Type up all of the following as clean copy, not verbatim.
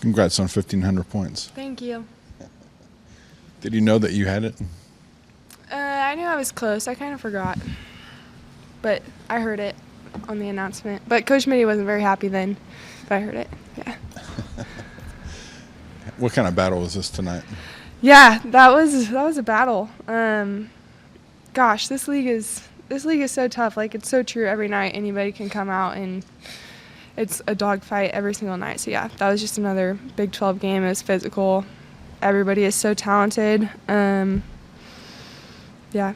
Congrats on 1,500 points. Thank you. Did you know that you had it? I knew I was close. I kind of forgot. But I heard it on the announcement. But Coach Mitty wasn't very happy then, but I heard it. Yeah. What kind of battle was this tonight? Yeah, that was a battle. Gosh, this league is so tough. Like, it's so true every night. Anybody can come out and it's a dogfight every single night. So yeah, that was just another Big 12 game. It was physical. Everybody is so talented. Yeah.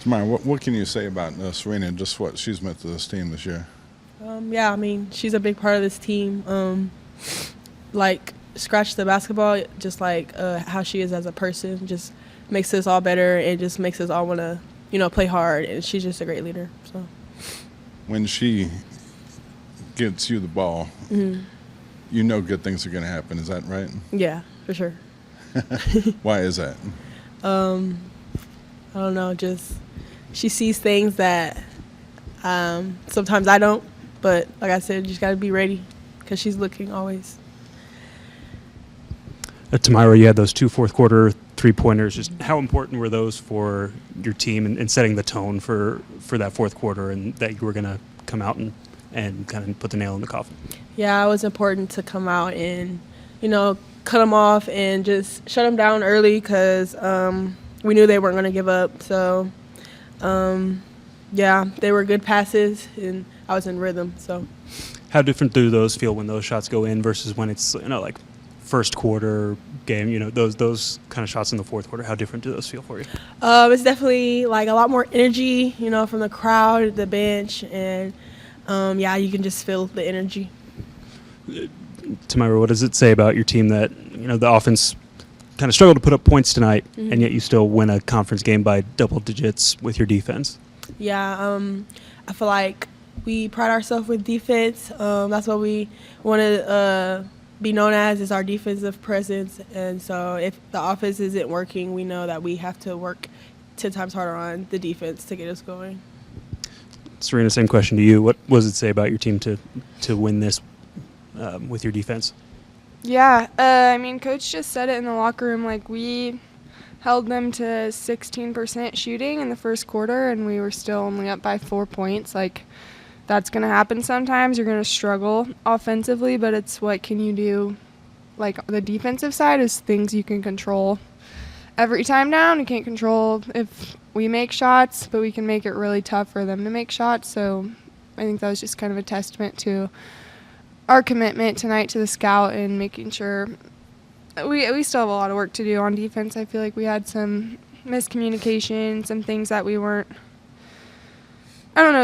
Temira, what can you say about Serena, just what she's meant to this team this year? Yeah, I mean, she's a big part of this team. Like, scratch the basketball, just like how she is as a person, just makes us all better and just makes us all want to, play hard. And she's just a great leader. So when she gets you the ball, you know good things are going to happen. Is that right? Yeah, for sure. Why is that? I don't know. Just she sees things that sometimes I don't. But like I said, you just got to be ready because she's looking always. Temira, you had those 2 fourth-quarter three-pointers. Just how important were those for your team and setting the tone for that fourth quarter and that you were going to come out and kind of put the nail in the coffin? Yeah, it was important to come out and, cut them off and just shut them down early because we knew they weren't going to give up. So, yeah, they were good passes, and I was in rhythm. So, how different do those feel when those shots go in versus when it's, like first quarter game, those kind of shots in the fourth quarter? How different do those feel for you? It's definitely like a lot more energy, from the crowd, the bench, and yeah, you can just feel the energy. Temira, what does it say about your team that, the offense kind of struggled to put up points tonight, and yet you still win a conference game by double digits with your defense? Yeah, I feel like we pride ourselves with defense. That's what we want to be known as, is our defensive presence. And so if the offense isn't working, we know that we have to work 10 times harder on the defense to get us going. Serena, same question to you. What does it say about your team to win this with your defense? Yeah, I mean, Coach just said it in the locker room. Like, we held them to 16% shooting in the first quarter, and we were still only up by 4 points. Like, that's going to happen sometimes. You're going to struggle offensively, but it's what can you do. Like, the defensive side is things you can control every time down. You can't control if we make shots, but we can make it really tough for them to make shots. So I think that was just kind of a testament to our commitment tonight to the scout and making sure we still have a lot of work to do on defense. I feel like we had some miscommunication, some things that we weren't,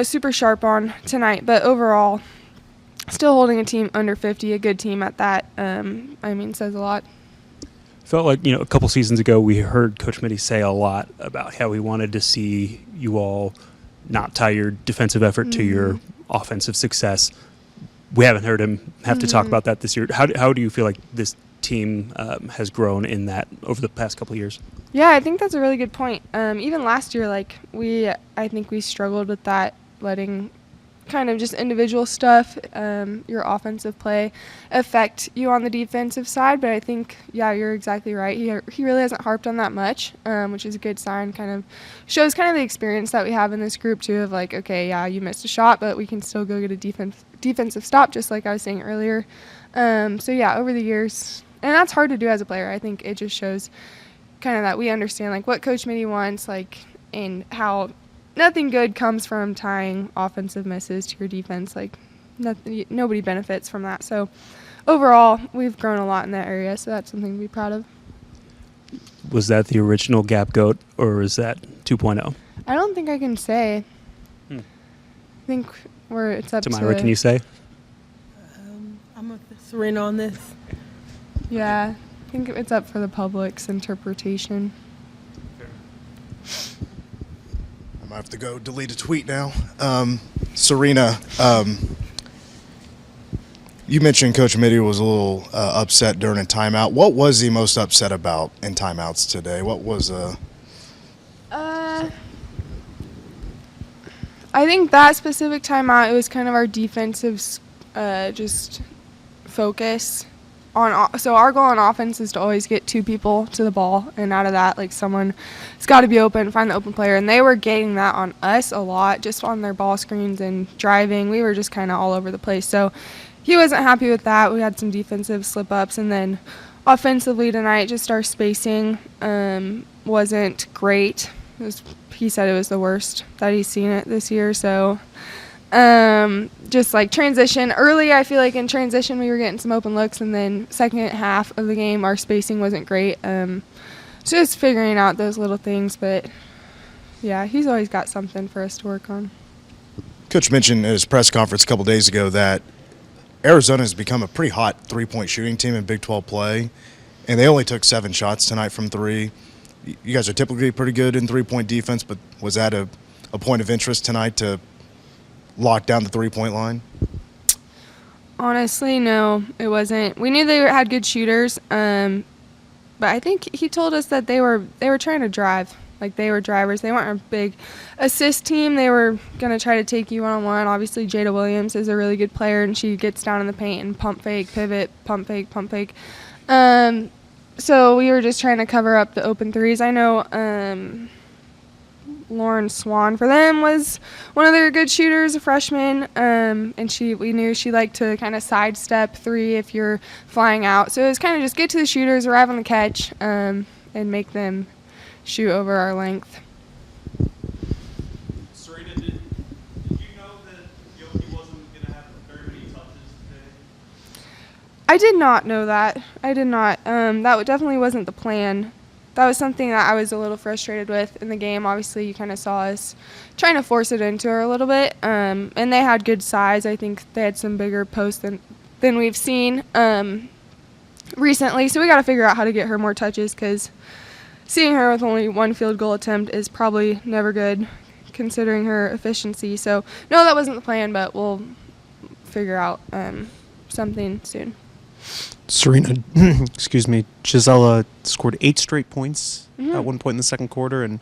super sharp on tonight. But overall, still holding a team under 50, a good team at that, says a lot. Felt like, a couple seasons ago we heard Coach Mitty say a lot about how he wanted to see you all not tie your defensive effort to your offensive success. We haven't heard him have to talk about that this year. How do you feel like this team has grown in that over the past couple of years? Yeah, I think that's a really good point. Even last year, I think we struggled with that, letting kind of just individual stuff, your offensive play, affect you on the defensive side. But I think, yeah, you're exactly right. He really hasn't harped on that much, which is a good sign. Kind of shows kind of the experience that we have in this group too. Of like, okay, yeah, you missed a shot, but we can still go get a defensive stop, just like I was saying earlier. So yeah, over the years, and that's hard to do as a player. I think it just shows kind of that we understand like what Coach Mitty wants, like, and how nothing good comes from tying offensive misses to your defense. Like, nobody benefits from that. So overall, we've grown a lot in that area, so that's something to be proud of. Was that the original Gap Goat, or is that 2.0? I don't think I can say. I think it's up to... Temira, can you say? I'm with Serena on this. Yeah, I think it's up for the public's interpretation. I have to go delete a tweet now. Serena, you mentioned Coach Mitty was a little upset during a timeout. What was he most upset about in timeouts today? What was I think that specific timeout, it was kind of our defensive just focus on. So our goal on offense is to always get 2 people to the ball, and out of that, like, someone's got to be open, find the open player. And they were getting that on us a lot, just on their ball screens and driving. We were just kind of all over the place. So he wasn't happy with that. We had some defensive slip-ups, and then offensively tonight, just our spacing wasn't great. He said it was the worst that he's seen it this year. So just like transition early, I feel like in transition we were getting some open looks, and then second half of the game our spacing wasn't great. Just figuring out those little things, but yeah, he's always got something for us to work on. Coach mentioned at his press conference a couple days ago that Arizona has become a pretty hot three-point shooting team in Big 12 play, and they only took 7 shots tonight from 3. You guys are typically pretty good in three-point defense, but was that a point of interest tonight to lock down the three-point line? Honestly, no, it wasn't. We knew they had good shooters, but I think he told us that they were trying to drive. Like, they were drivers. They weren't a big assist team. They were going to try to take you one-on-one. Obviously, Jada Williams is a really good player, and she gets down in the paint and pump fake, pivot, pump fake, pump fake. So we were just trying to cover up the open threes. I know Lauren Swan for them was one of their good shooters, a freshman, and we knew she liked to kind of sidestep 3 if you're flying out. So it was kind of just get to the shooters, arrive on the catch, and make them shoot over our length. Serena, did you know that Yogi wasn't going to have very many touches today? I did not know that. I did not. That definitely wasn't the plan. That was something that I was a little frustrated with in the game. Obviously, you kind of saw us trying to force it into her a little bit, and they had good size. I think they had some bigger posts than we've seen recently. So we got to figure out how to get her more touches, because seeing her with only 1 field goal attempt is probably never good considering her efficiency. So, no, that wasn't the plan, but we'll figure out something soon. Serena, excuse me, Gisela scored 8 straight points at one point in the second quarter. And,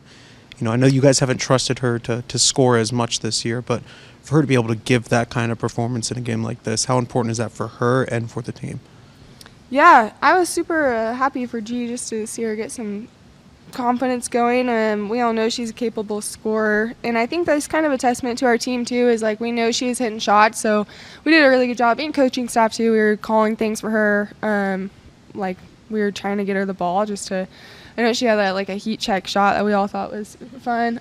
I know you guys haven't trusted her to score as much this year, but for her to be able to give that kind of performance in a game like this, how important is that for her and for the team? Yeah, I was super happy for G just to see her get some confidence going. We all know she's a capable scorer, and I think that's kind of a testament to our team too, is like we know she's hitting shots, so we did a really good job. And coaching staff too, we were calling things for her, like we were trying to get her the ball just to, I know she had like a heat check shot that we all thought was fun.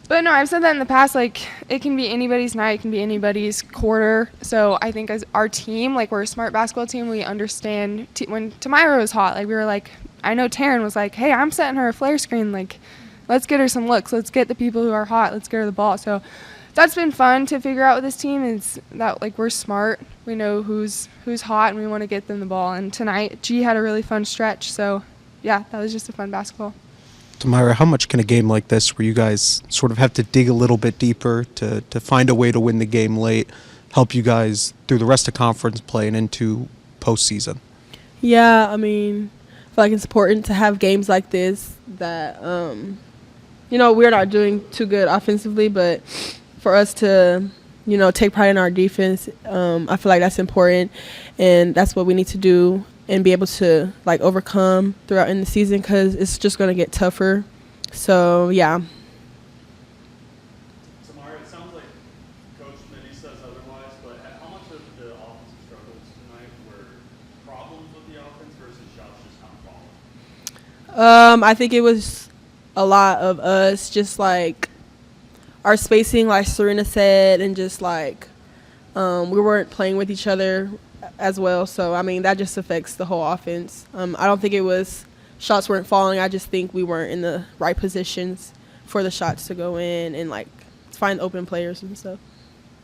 But no, I've said that in the past, like, it can be anybody's night, it can be anybody's quarter. So I think as our team, like, we're a smart basketball team, we understand when Temira was hot, like, we were like, I know Taryn was like, hey, I'm setting her a flare screen, like, let's get her some looks, let's get the people who are hot, let's get her the ball. So that's been fun to figure out with this team, is that, like, we're smart, we know who's hot, and we want to get them the ball. And tonight, G had a really fun stretch, so yeah, that was just a fun basketball. Temira, how much can a game like this, where you guys sort of have to dig a little bit deeper to find a way to win the game late, help you guys through the rest of conference play and into postseason? Yeah, I mean, I feel like it's important to have games like this that, we're not doing too good offensively, but for us to, take pride in our defense, I feel like that's important, and that's what we need to do and be able to, like, overcome throughout in the season, because it's just going to get tougher. So, yeah. Temira, it sounds like Coach Mitty says otherwise, but how much of the offensive struggles tonight were problems with the offense versus shots just not falling? I think it was a lot of us, just, like, our spacing, like Serena said, and just, like, we weren't playing with each other as well. So, I mean, that just affects the whole offense. I don't think it was shots weren't falling. I just think we weren't in the right positions for the shots to go in and, like, find open players and stuff.